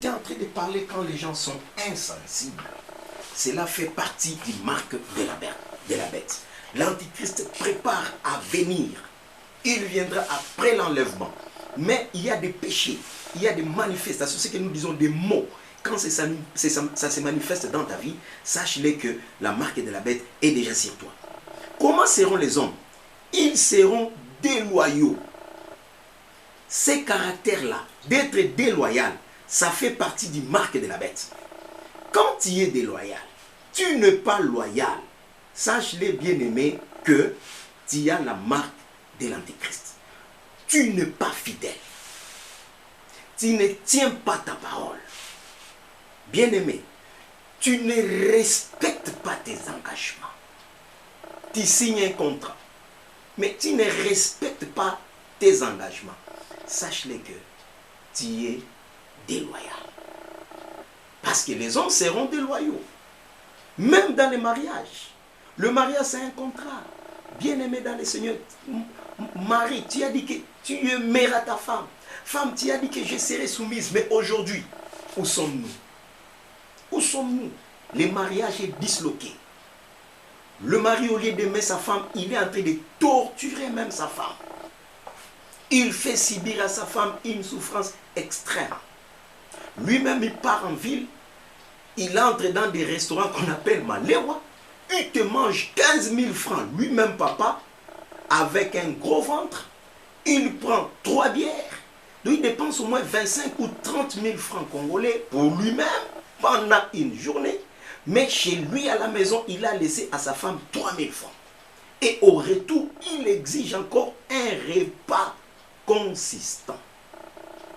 Tu es en train de parler quand les gens sont insensibles. Cela fait partie du marque de la bête. L'Antichrist prépare à venir. Il viendra après l'enlèvement. Mais il y a des péchés, il y a des manifestations, ce que nous disons des mots. Quand ça se manifeste dans ta vie, sache-le que la marque de la bête est déjà sur toi. Comment seront les hommes? Ils seront déloyaux. Ces caractères-là, d'être déloyal, ça fait partie du marque de la bête. Quand tu es déloyal, tu n'es pas loyal. Sache-le, bien-aimé, que tu as la marque de l'Antéchrist. Tu n'es pas fidèle. Tu ne tiens pas ta parole. Bien-aimé, tu ne respectes pas tes engagements. Tu signes un contrat, mais tu ne respectes pas tes engagements. Sache-le que tu es déloyal. Parce que les hommes seront déloyaux. Même dans les mariages. Le mariage, c'est un contrat. Bien-aimé dans le Seigneur, Marie, tu as dit que tu aimeras ta femme. Femme, tu as dit que je serai soumise. Mais aujourd'hui, où sommes-nous? Où sommes-nous? Le mariage est disloqué. Le mari, au lieu d'aimer sa femme, il est en train de torturer même sa femme. Il fait subir à sa femme une souffrance extrême. Lui-même, il part en ville. Il entre dans des restaurants qu'on appelle Maléwa. Il te mange 15 000 francs. Lui-même, papa, avec un gros ventre. Il prend 3 bières. Donc, il dépense au moins 25 ou 30 000 francs congolais pour lui-même pendant une journée. Mais chez lui, à la maison, il a laissé à sa femme 3 000 francs. Et au retour, il exige encore un repas consistant.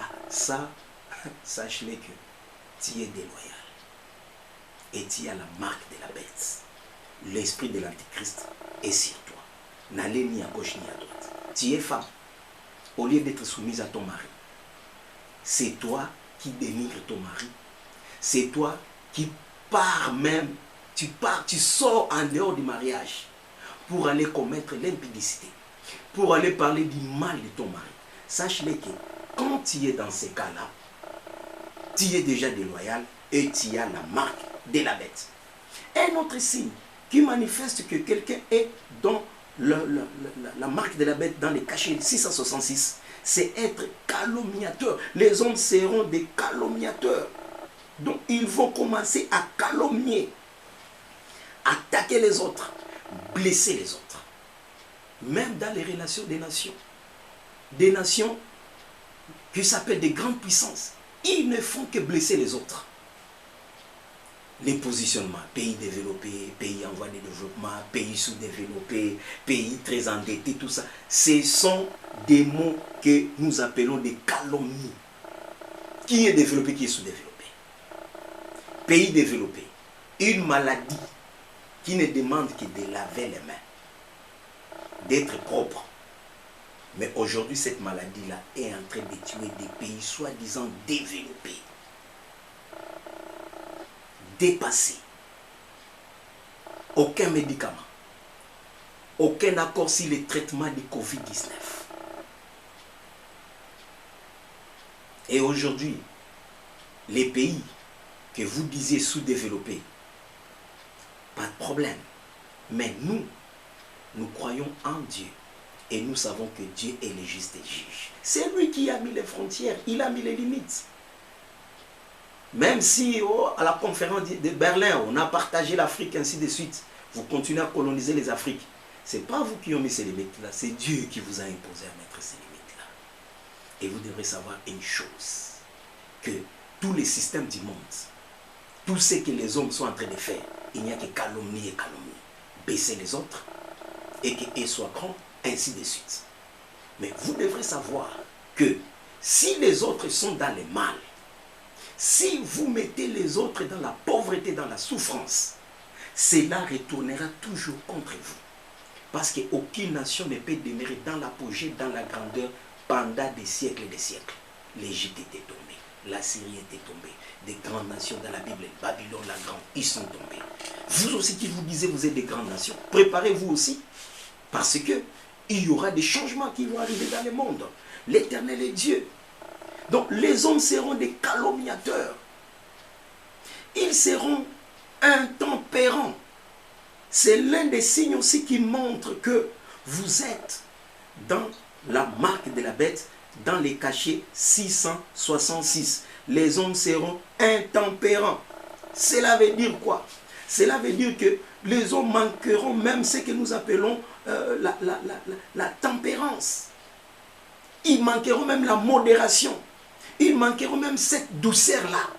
Ah, ça, sache-le que tu es déloyal. Et tu as la marque de la bête. L'esprit de l'Antéchrist est sur toi. N'allez ni à gauche ni à droite. Tu es femme. Au lieu d'être soumise à ton mari, c'est toi qui dénigres ton mari. C'est toi qui pars même. Tu sors en dehors du mariage pour aller commettre l'impudicité, pour aller parler du mal de ton mari. Sache-le que quand tu es dans ces cas-là, tu es déjà déloyal et tu as la marque de la bête. Un autre signe qui manifeste que quelqu'un est dans la marque de la bête dans les cachets 666, c'est être calomniateur. Les hommes seront des calomniateurs. Donc ils vont commencer à calomnier, attaquer les autres, blesser les autres. Même dans les relations des nations qui s'appellent des grandes puissances, ils ne font que blesser les autres. Les positionnements, pays développés, pays en voie de développement, pays sous-développés, pays très endettés, tout ça, ce sont des mots que nous appelons des calomnies. Qui est développé, qui est sous-développé? Pays développé, une maladie qui ne demande que de laver les mains, d'être propre. Mais aujourd'hui, cette maladie-là est en train de tuer des pays soi-disant développés, dépassés. Aucun médicament, aucun accord sur le traitement du Covid-19. Et aujourd'hui, les pays que vous disiez sous-développés, pas de problème. Mais nous croyons en Dieu. Et nous savons que Dieu est le juste juge. C'est lui qui a mis les frontières, il a mis les limites. Même si à la conférence de Berlin, on a partagé l'Afrique, ainsi de suite, vous continuez à coloniser les Afriques. Ce n'est pas vous qui avez mis ces limites-là, c'est Dieu qui vous a imposé à mettre ces limites-là. Et vous devrez savoir une chose, que tous les systèmes du monde, tout ce que les hommes sont en train de faire, il n'y a que calomnie et calomnie. Baisser les autres et qu'ils soient grands, ainsi de suite. Mais vous devrez savoir que si les autres sont dans le mal, si vous mettez les autres dans la pauvreté, dans la souffrance, cela retournera toujours contre vous. Parce qu'aucune nation ne peut demeurer dans l'apogée, dans la grandeur, pendant des siècles et des siècles. L'Égypte était tombée, la Syrie était tombée, des grandes nations dans la Bible, Babylone la grande, ils sont tombés. Vous aussi qui vous disiez vous êtes des grandes nations, préparez-vous aussi, parce que il y aura des changements qui vont arriver dans le monde. L'Éternel est Dieu. Donc les hommes seront des calomniateurs. Ils seront intempérants. C'est l'un des signes aussi qui montre que vous êtes dans la marque de la bête, dans les cachets 666. Les hommes seront intempérants. Cela veut dire quoi? Cela veut dire que les hommes manqueront même ce que nous appelons la tempérance. Ils manqueront même la modération. Ils manqueront même cette douceur-là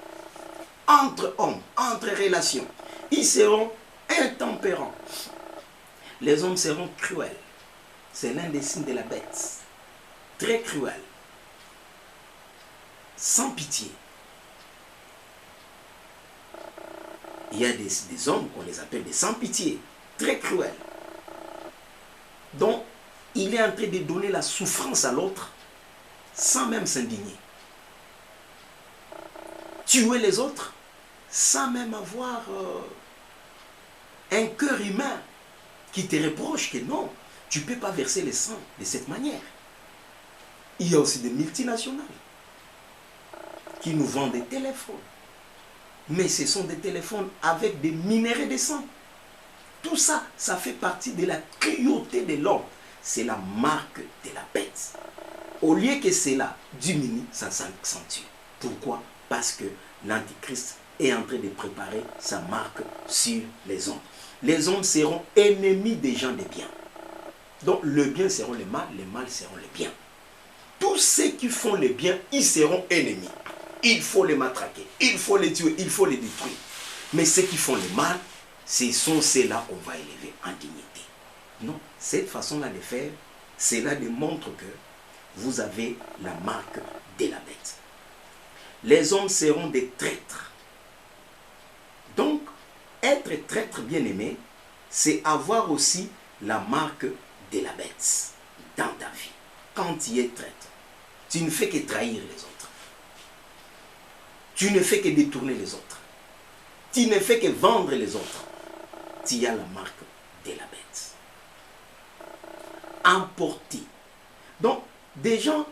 entre hommes, entre relations. Ils seront intempérants. Les hommes seront cruels. C'est l'un des signes de la bête. Très cruel. Sans pitié. Il y a des hommes qu'on les appelle des sans pitié. Très cruels. Donc, il est en train de donner la souffrance à l'autre sans même s'indigner. Tuer les autres sans même avoir un cœur humain qui te reproche que non, tu ne peux pas verser le sang de cette manière. Il y a aussi des multinationales qui nous vendent des téléphones. Mais ce sont des téléphones avec des minéraux de sang. Tout ça, ça fait partie de la cruauté de l'homme. C'est la marque de la bête. Au lieu que cela diminue, ça s'accentue. Pourquoi? Parce que l'Antichrist est en train de préparer sa marque sur les hommes. Les hommes seront ennemis des gens de bien. Donc le bien seront les mal seront les biens. Tous ceux qui font le bien, ils seront ennemis. Il faut les matraquer, il faut les tuer, il faut les détruire. Mais ceux qui font le mal, ce sont ceux-là qu'on va élever en dignité. Non, cette façon-là de faire, cela démontre que vous avez la marque de la bête. Les hommes seront des traîtres. Donc, être traître bien-aimé, c'est avoir aussi la marque de la bête dans ta vie. Quand tu es traître, tu ne fais que trahir les autres. Tu ne fais que détourner les autres. Tu ne fais que vendre les autres. Tu as la marque de la bête. Emporté. Donc, des gens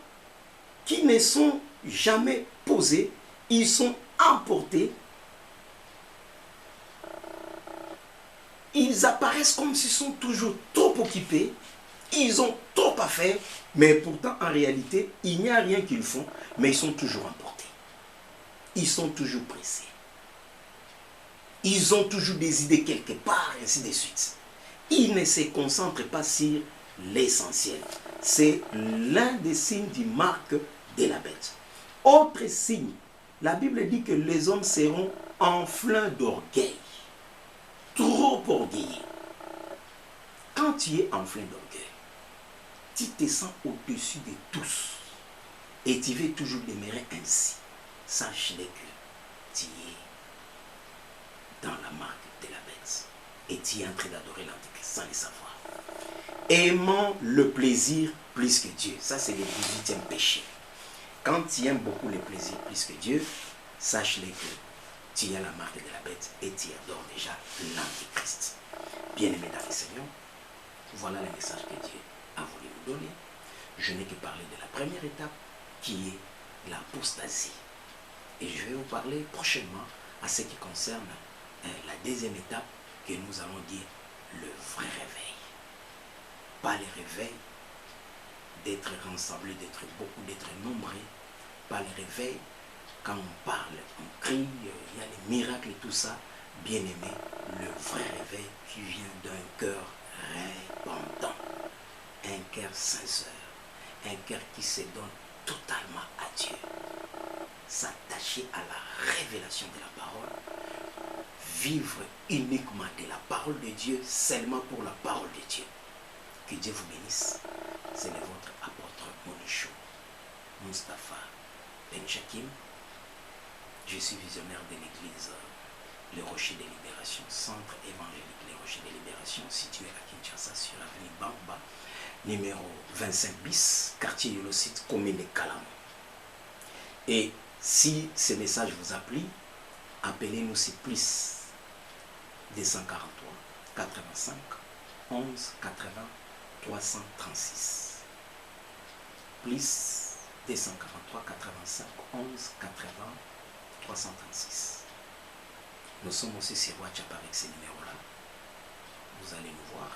qui ne sont jamais posés, ils sont emportés. Ils apparaissent comme s'ils sont toujours trop occupés. Ils ont trop à faire, mais pourtant, en réalité, il n'y a rien qu'ils font, mais ils sont toujours emportés. Ils sont toujours pressés. Ils ont toujours des idées quelque part, et ainsi de suite. Ils ne se concentrent pas sur l'essentiel. C'est l'un des signes du marque de la bête. Autre signe, la Bible dit que les hommes seront enflins d'orgueil. Trop orgueilleux. Quand tu es enflin d'orgueil, tu te sens au-dessus de tous. Et tu veux toujours demeurer ainsi. Sache-le que tu es dans la marque de la bête. Et tu es en train d'adorer l'Antichrist sans le savoir. Aimant le plaisir plus que Dieu. Ça, c'est le 18e péché. Quand tu aimes beaucoup le plaisir plus que Dieu, sache-le que tu as la marque de la bête et tu adores déjà l'Antichrist. Bien-aimés dans le Seigneur, voilà le message que Dieu a voulu nous donner. Je n'ai que parlé de la première étape qui est l'apostasie. Et je vais vous parler prochainement à ce qui concerne la deuxième étape que nous allons dire le vrai réveil. Pas le réveil d'être rassemblés, d'être beaucoup, d'être nombreux. Pas le réveil quand on parle, on crie, il y a les miracles et tout ça. Bien aimé, le vrai réveil qui vient d'un cœur repentant, un cœur sincère, un cœur qui se donne totalement à Dieu. S'attacher à la révélation de la parole, vivre uniquement de la parole de Dieu, seulement pour la parole de Dieu. Que Dieu vous bénisse. C'est votre apôtre Monichou, Mustapha Ben Jakim. Je suis visionnaire de l'église Le Rocher de Libération, centre évangélique Le Rocher de Libération, situé à Kinshasa sur l'avenue Bamba, numéro 25 bis, quartier Yolocite, commune de Kalam. Et si ce message vous a plu, appelez-nous, c'est plus 243 85 11 80 336. Plus 243 85 11 80 336. Nous sommes aussi sur WhatsApp avec ces numéros-là. Vous allez nous voir.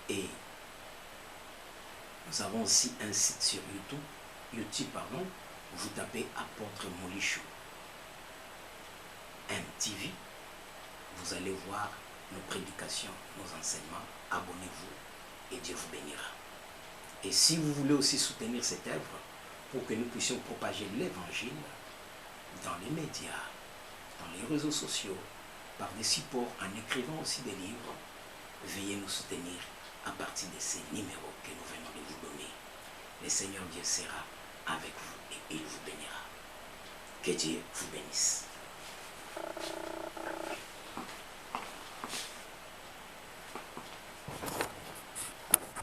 Et nous avons aussi un site sur YouTube, pardon. Vous tapez Apôtre Molichou MTV. Vous allez voir nos prédications, nos enseignements. Abonnez-vous et Dieu vous bénira. Et si vous voulez aussi soutenir cette œuvre pour que nous puissions propager l'évangile dans les médias, dans les réseaux sociaux, par des supports, en écrivant aussi des livres, veuillez nous soutenir à partir de ces numéros que nous venons de vous donner. Le Seigneur Dieu sera avec vous et il vous bénira. Que Dieu vous bénisse.